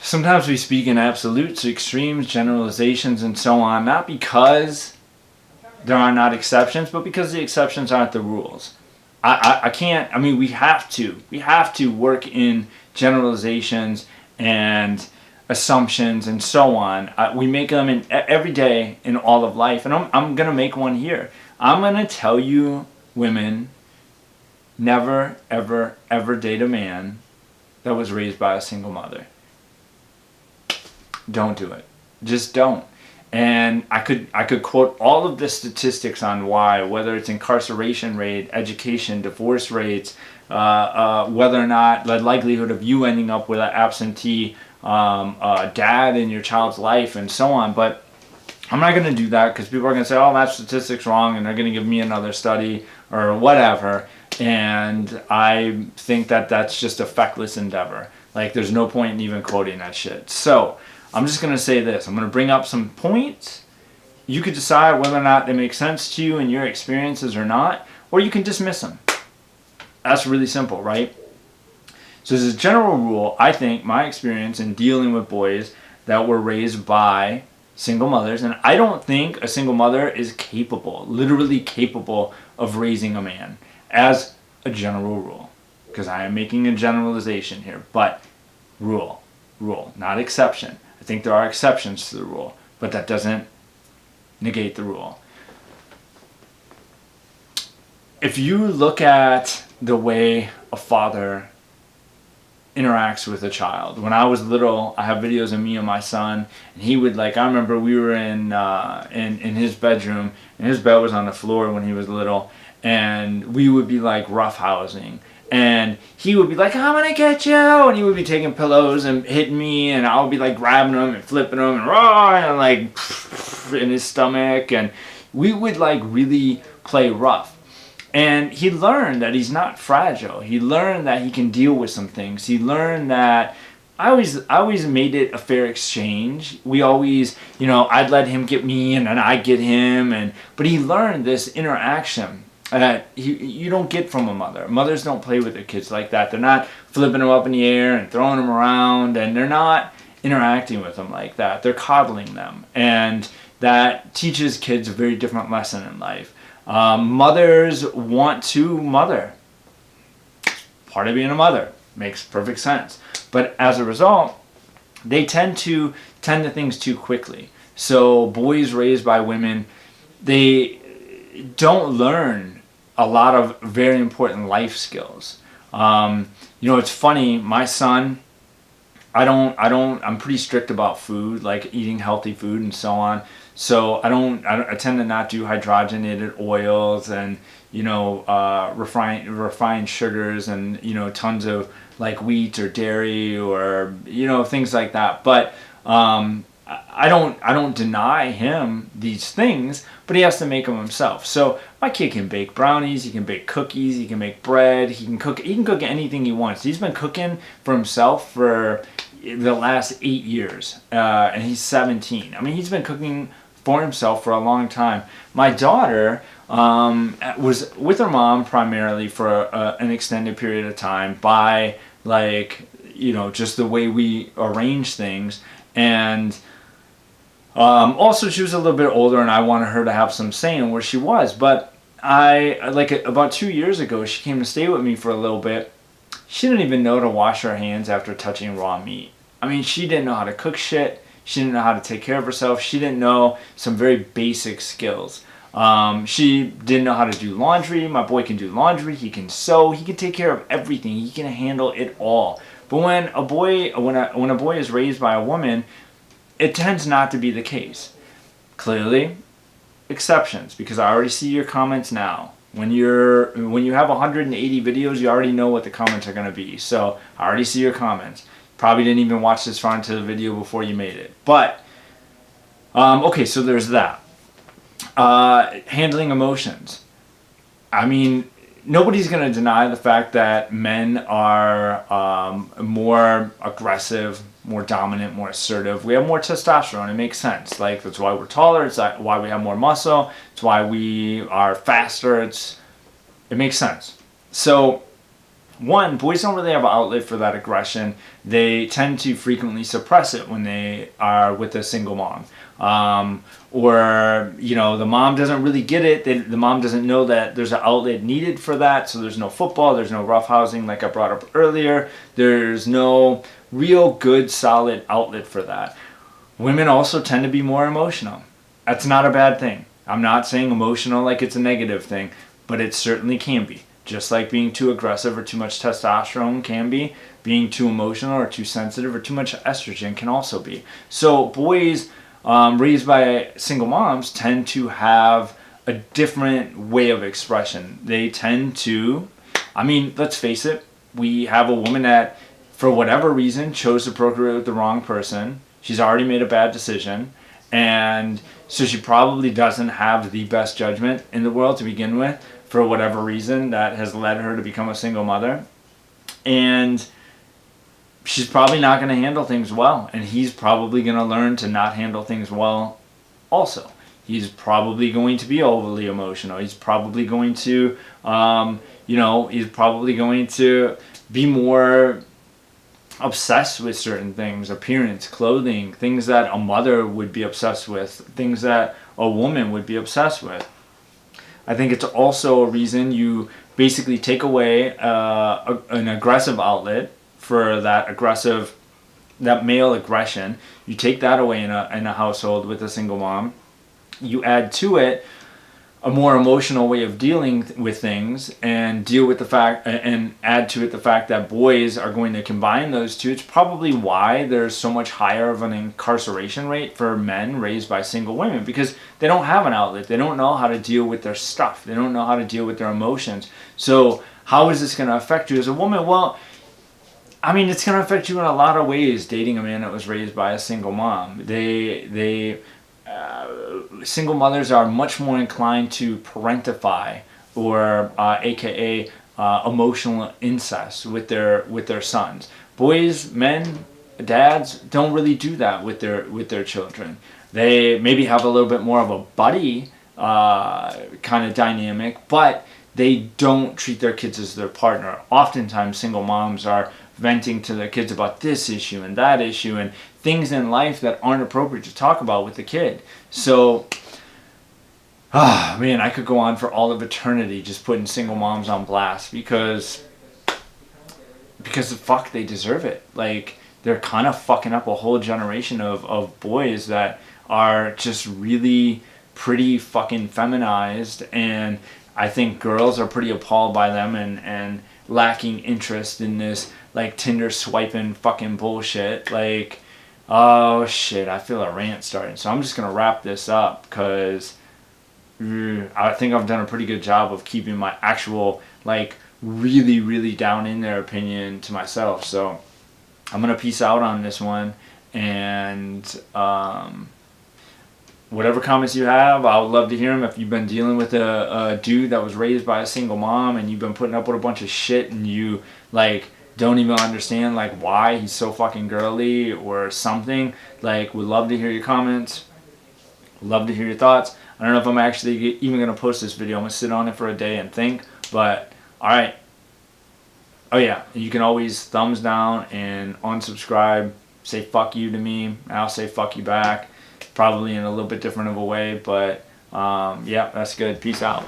sometimes we speak in absolutes, extremes, generalizations, and so on, not because there are not exceptions, but because the exceptions aren't the rules. I can't, I mean, we have to work in generalizations and assumptions and so on. We make them in every day in all of life, and I'm going to make one here. I'm going to tell you, women, never, ever, ever date a man that was raised by a single mother. Don't do it. Just don't. And I could quote all of the statistics on why, whether it's incarceration rate, education, divorce rates, whether or not the likelihood of you ending up with an absentee dad in your child's life, and so on. But I'm not going to do that because people are going to say, oh, that statistic's wrong, and they're going to give me another study or whatever. And I think that that's just a feckless endeavor. Like, there's no point in even quoting that shit. So I'm just going to say this. I'm going to bring up some points. You could decide whether or not they make sense to you and your experiences or not, or you can dismiss them. That's really simple, right? So as a general rule, I think my experience in dealing with boys that were raised by single mothers, and I don't think a single mother is capable, literally capable of raising a man, as a general rule. Because I am making a generalization here, but rule, not exception. I think there are exceptions to the rule, but that doesn't negate the rule. If you look at the way a father interacts with a child. When I was little, I have videos of me and my son, and he would, like, I remember we were in his bedroom, and his bed was on the floor when he was little, and we would be like roughhousing. And he would be like, I'm gonna get you, and he would be taking pillows and hitting me, and I would be like grabbing him and flipping him and raw, and like in his stomach, and we would like really play rough. And he learned that he's not fragile. He learned that he can deal with some things. He learned that I always made it a fair exchange. We always, I'd let him get me, and then I'd get him, but he learned this interaction that you don't get from a mother. Mothers don't play with their kids like that. They're not flipping them up in the air and throwing them around, and they're not interacting with them like that. They're coddling them, and that teaches kids a very different lesson in life. Mothers want to mother. Part of being a mother. Makes perfect sense. But as a result, they tend to things too quickly. So boys raised by women, they don't learn a lot of very important life skills. It's funny, my son, I'm pretty strict about food, like eating healthy food and so on. So I tend to not do hydrogenated oils and, refined sugars and, tons of like wheat or dairy or, things like that. But, I don't deny him these things, but he has to make them himself. So my kid can bake brownies, he can bake cookies, he can make bread, he can cook anything he wants. He's been cooking for himself for the last 8 years, and he's 17. I mean, he's been cooking for himself for a long time. My daughter was with her mom primarily for an extended period of time by just the way we arrange things. And also she was a little bit older, and I wanted her to have some say in where she was. But about 2 years ago, she came to stay with me for a little bit. She didn't even know to wash her hands after touching raw meat. I mean, she didn't know how to cook shit. She didn't know how to take care of herself. She didn't know some very basic skills. She didn't know how to do laundry. My boy can do laundry. He can sew. He can take care of everything. He can handle it all. But when a boy is raised by a woman, it tends not to be the case. Clearly, exceptions, because I already see your comments now. When you have 180 videos, you already know what the comments are going to be. So I already see your comments. Probably didn't even watch this far into the video before you made it. But, okay, so there's that. Handling emotions. I mean, nobody's going to deny the fact that men are more aggressive, more dominant, more assertive. We have more testosterone. It makes sense. Like, that's why we're taller. It's why we have more muscle. It's why we are faster. It makes sense. So one, boys don't really have an outlet for that aggression. They tend to frequently suppress it when they are with a single mom. Or, you know, the mom doesn't really get it. The mom doesn't know that there's an outlet needed for that. So there's no football, there's no roughhousing like I brought up earlier. There's no real good, solid outlet for that. Women also tend to be more emotional. That's not a bad thing. I'm not saying emotional like it's a negative thing, but it certainly can be. Just like being too aggressive or too much testosterone can be, being too emotional or too sensitive or too much estrogen can also be. So boys raised by single moms tend to have a different way of expression. They tend to, I mean, let's face it, we have a woman that, for whatever reason, chose to procreate with the wrong person. She's already made a bad decision. And so she probably doesn't have the best judgment in the world to begin with, for whatever reason that has led her to become a single mother. And she's probably not going to handle things well. And he's probably going to learn to not handle things well also. He's probably going to be overly emotional. He's probably going to, he's probably going to be more obsessed with certain things, appearance, clothing, things that a mother would be obsessed with, things that a woman would be obsessed with. I think it's also a reason you basically take away an aggressive outlet for that male aggression. You take that away in a household with a single mom. You add to it a more emotional way of dealing with things, and add to it the fact that boys are going to combine those two. It's probably why there's so much higher of an incarceration rate for men raised by single women, because they don't have an outlet. They don't know how to deal with their stuff. They don't know how to deal with their emotions. So how is this going to affect you as a woman? Well, I mean, it's going to affect you in a lot of ways, dating a man that was raised by a single mom. Single mothers are much more inclined to parentify, or aka emotional incest with their sons. Boys, men, dads don't really do that with their children. They maybe have a little bit more of a buddy kind of dynamic, but they don't treat their kids as their partner. Oftentimes, single moms are venting to their kids about this issue and that issue and things in life that aren't appropriate to talk about with the kid. So, man, I could go on for all of eternity just putting single moms on blast, because fuck, they deserve it. Like, they're kind of fucking up a whole generation of boys that are just really pretty fucking feminized, and I think girls are pretty appalled by them and lacking interest in this, like, Tinder swiping fucking bullshit. Like, oh shit, I feel a rant starting. So I'm just gonna wrap this up, because I think I've done a pretty good job of keeping my actual, like, really, really down in their opinion to myself. So I'm gonna peace out on this one, and whatever comments you have, I would love to hear them. If you've been dealing with a dude that was raised by a single mom, and you've been putting up with a bunch of shit, and you, like, don't even understand, like, why he's so fucking girly or something, like, would love to hear your comments. Love to hear your thoughts. I don't know if I'm actually even going to post this video. I'm going to sit on it for a day and think, but alright. Oh yeah, you can always thumbs down and unsubscribe, say fuck you to me, and I'll say fuck you back, probably in a little bit different of a way, but yeah, that's good. Peace out.